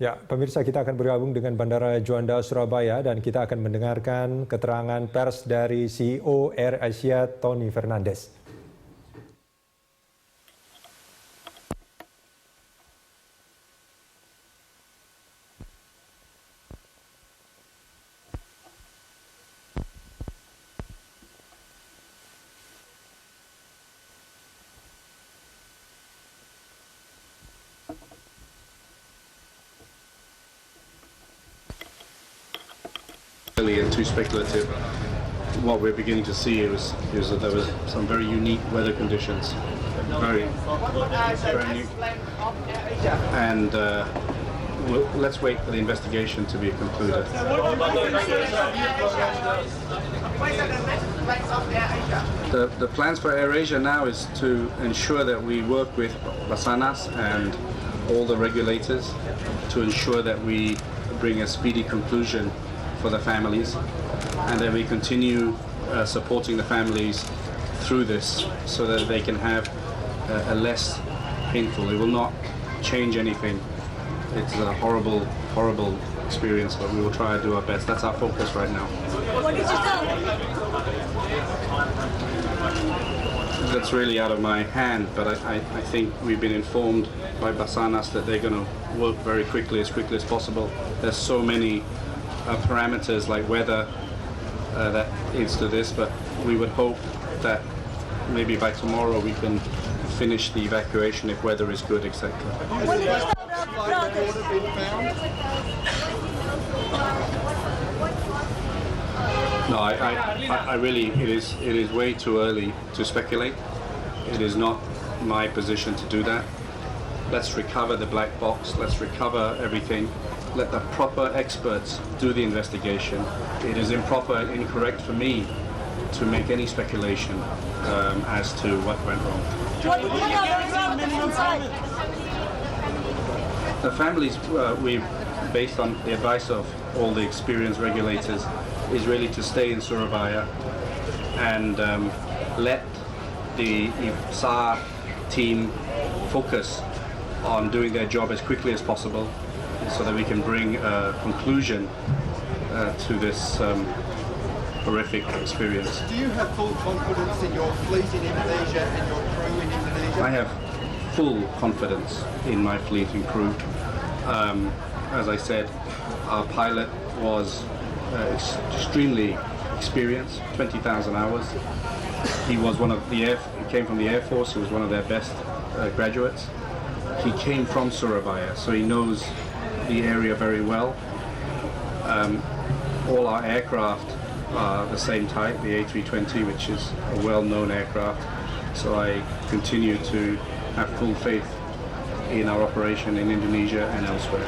Ya, pemirsa, kita akan bergabung dengan Bandara Juanda Surabaya dan kita akan mendengarkan keterangan pers dari CEO AirAsia Tony Fernandes. And too speculative. What we're beginning to see is that there was some very unique weather conditions, very new. And let's wait for the investigation to be concluded. The plans for AirAsia now is to ensure that we work with Basarnas and all the regulators to ensure that we bring a speedy conclusion for the families, and that we continue supporting the families through this so that they can have a less painful. It will not change anything. It's a horrible, horrible experience, but we will try to do our best. That's our focus right now. What did you tell? That's really out of my hand, but I think we've been informed by Basarnas that they're going to work very quickly as possible. There's so many parameters like weather that leads to this, but we would hope that maybe by tomorrow we can finish the evacuation if weather is good, etc. No, I really, it is way too early to speculate. It is not my position to do that. Let's recover the black box. Let's recover everything. Let the proper experts do the investigation. It is improper and incorrect for me to make any speculation as to what went wrong. What are the relatives inside? The families, based on the advice of all the experienced regulators, is really to stay in Surabaya and let the SAR team focus on doing their job as quickly as possible, so that we can bring a conclusion to this horrific experience. Do you have full confidence in your fleet in Indonesia and your crew in Indonesia? I have full confidence in my fleet and crew. As I said, our pilot was extremely experienced, 20,000 hours. He was he came from the Air Force. He was one of their best graduates. He came from Surabaya, so he knows the area very well. All our aircraft are the same type, the A320, which is a well-known aircraft. So I continue to have full faith in our operation in Indonesia and elsewhere.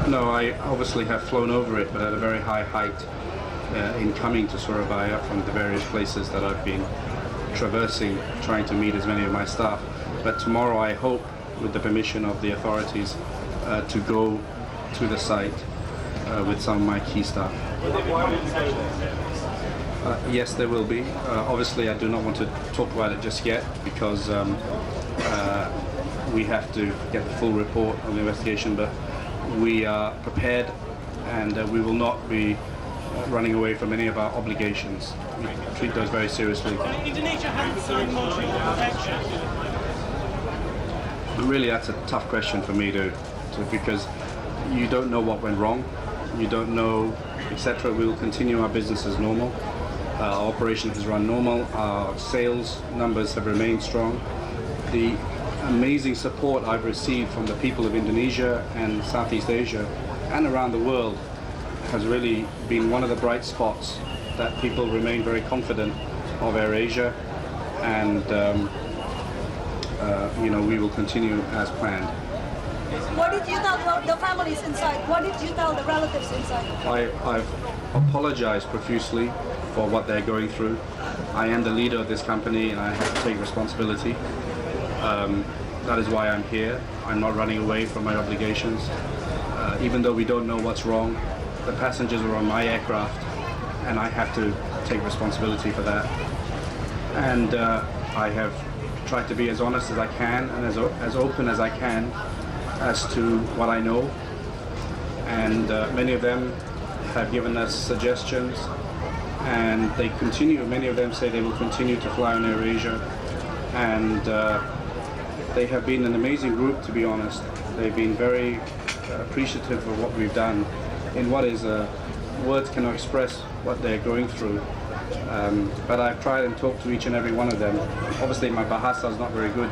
No, I obviously have flown over it, but at a very high height in coming to Surabaya from the various places that I've been traversing, trying to meet as many of my staff. But tomorrow I hope, with the permission of the authorities, to go to the site with some of my key staff. Yes, there will be. Obviously, I do not want to talk about it just yet because we have to get the full report of the investigation, but we are prepared and we will not be running away from any of our obligations. We treat those very seriously. Indonesia hasn't signed contract protection. Really, that's a tough question for me because you don't know what went wrong, you don't know, etc. We will continue our business as normal. Our operation has run normal. Our sales numbers have remained strong. The amazing support I've received from the people of Indonesia and Southeast Asia and around the world has really been one of the bright spots that people remain very confident of AirAsia, and we will continue as planned. What did you tell the families inside? What did you tell the relatives inside? I've apologized profusely for what they're going through. I am the leader of this company and I have to take responsibility. That is why I'm here. I'm not running away from my obligations. Even though we don't know what's wrong, the passengers are on my aircraft and I have to take responsibility for that. And I have tried to be as honest as I can and as open as I can as to what I know. And many of them have given us suggestions, and they continue. Many of them say they will continue to fly on AirAsia, and they have been an amazing group, to be honest. They've been very appreciative of what we've done in what is words cannot express what they're going through. But I've tried and talked to each and every one of them. Obviously my Bahasa is not very good,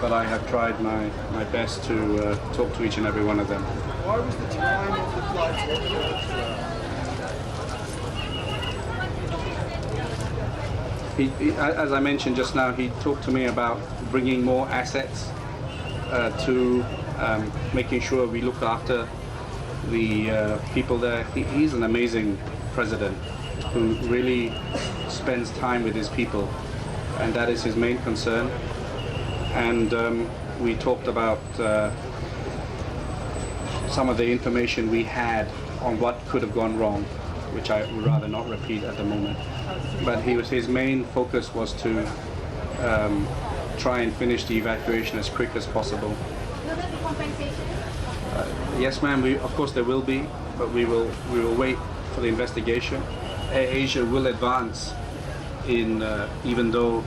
but I have tried my best to talk to each and every one of them. Why was the time of the flight As I mentioned just now, he talked to me about bringing more assets to making sure we look after the people there. He's an amazing president who really spends time with his people, and that is his main concern. And we talked about some of the information we had on what could have gone wrong, which I would rather not repeat at the moment. But his main focus was to try and finish the evacuation as quick as possible. Will there be compensation? Yes, ma'am. Of course there will be, but we will wait for the investigation. AirAsia will advance in, even though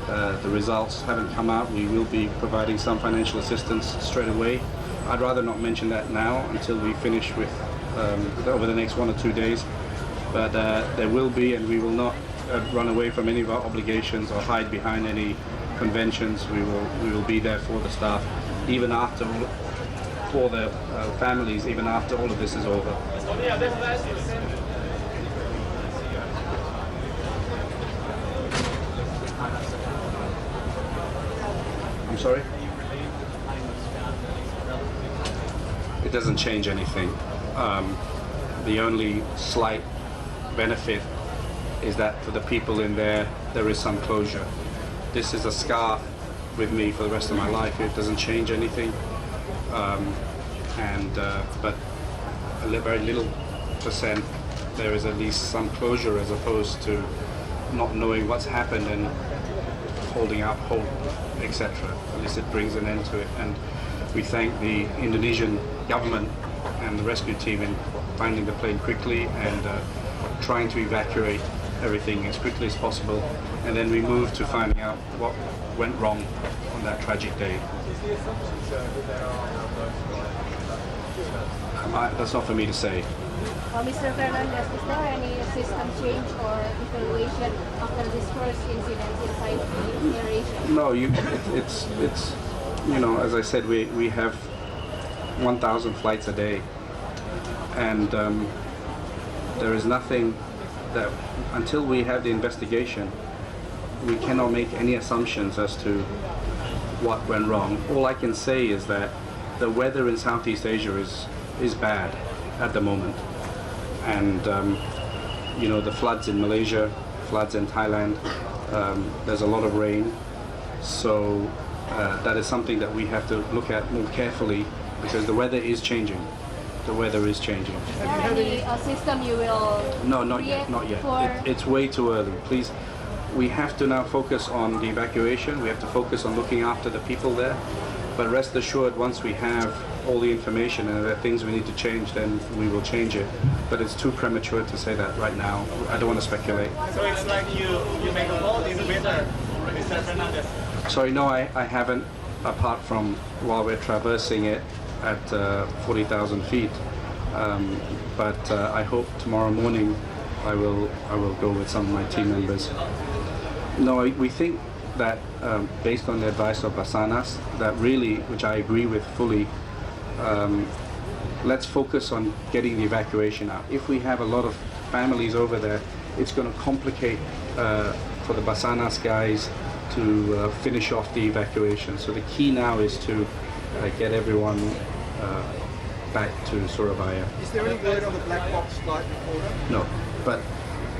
the results haven't come out, we will be providing some financial assistance straight away. I'd rather not mention that now until we finish with over the next 1 or 2 days. But there will be, and we will not run away from any of our obligations or hide behind any conventions. We will be there for the staff, even after for the families, even after all of this is over. I'm sorry? It doesn't change anything. The only slight benefit is that for the people in there is some closure. This is a scar with me for the rest of my life. It doesn't change anything. But a very little percent, there is at least some closure, as opposed to not knowing what's happened and holding out hope, etc. At least it brings an end to it. And we thank the Indonesian government and the rescue team in finding the plane quickly and trying to evacuate everything as quickly as possible. And then we moved to finding out what went wrong on that tragic day. That's not for me to say. Mr. Fernandes, is there any system change or evaluation after this first incident inside AirAsia? No, it's you know, as I said, we have 1,000 flights a day, and there is nothing that, until we have the investigation, we cannot make any assumptions as to what went wrong. All I can say is that the weather in Southeast Asia is bad at the moment, and you know, the floods in Malaysia, floods in Thailand, there's a lot of rain, so that is something that we have to look at more carefully, because the weather is changing. The weather is changing. Is there any system you will No, not yet, not yet. It's way too early. Please, we have to now focus on the evacuation. We have to focus on looking after the people there. But rest assured, once we have all the information and there are things we need to change, then we will change it. But it's too premature to say that right now. I don't want to speculate. So it's like you make a call in the winter, Mr. Fernandes. Sorry, no, I haven't, apart from while we're traversing it at 40,000 feet. But I hope tomorrow morning I will go with some of my team members. No, we think that based on the advice of Basarnas, that really, which I agree with fully, let's focus on getting the evacuation out. If we have a lot of families over there, it's going to complicate for the Basarnas guys to finish off the evacuation. So the key now is to get everyone back to Surabaya. Is there any word on the black box flight recorder? No, but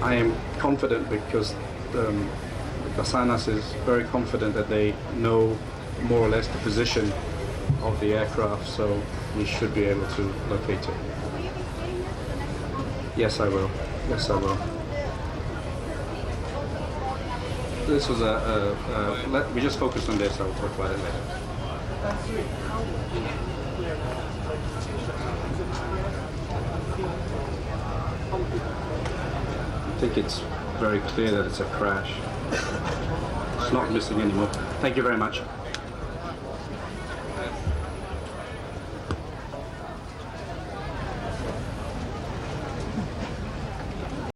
I am confident because Basarnas is very confident that they know more or less the position of the aircraft, so we should be able to locate it. Yes, I will. Yes, I will. this was we just focused on this. I'll talk about it later. I think it's very clear that it's a crash. It's not missing anymore. Thank you very much.